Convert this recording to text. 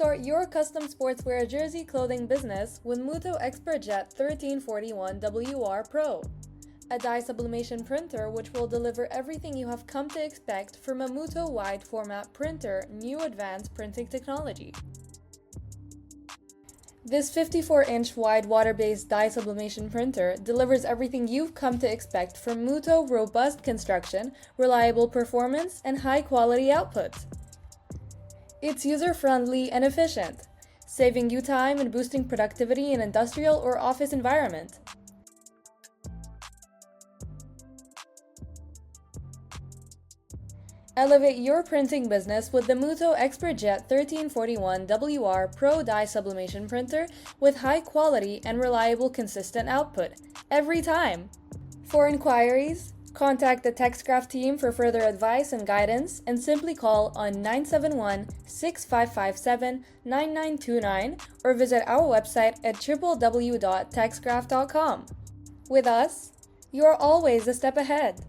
Start your custom sportswear jersey clothing business with Mutoh ExpertJet 1341WR Pro, a dye sublimation printer which will deliver everything you have come to expect from a Mutoh wide format printer, new advanced printing technology. This 54-inch wide water-based dye sublimation printer delivers everything you've come to expect from Mutoh robust construction, reliable performance, and high-quality output. It's user-friendly and efficient, saving you time and boosting productivity in industrial or office environment. Elevate your printing business with the Mutoh ExpertJet 1341WR Pro Dye Sublimation Printer with high quality and reliable consistent output, every time. For inquiries, contact the TexCraft team for further advice and guidance and simply call on 971-6557-9929 or visit our website at www.texcraft.com. With us, you're always a step ahead.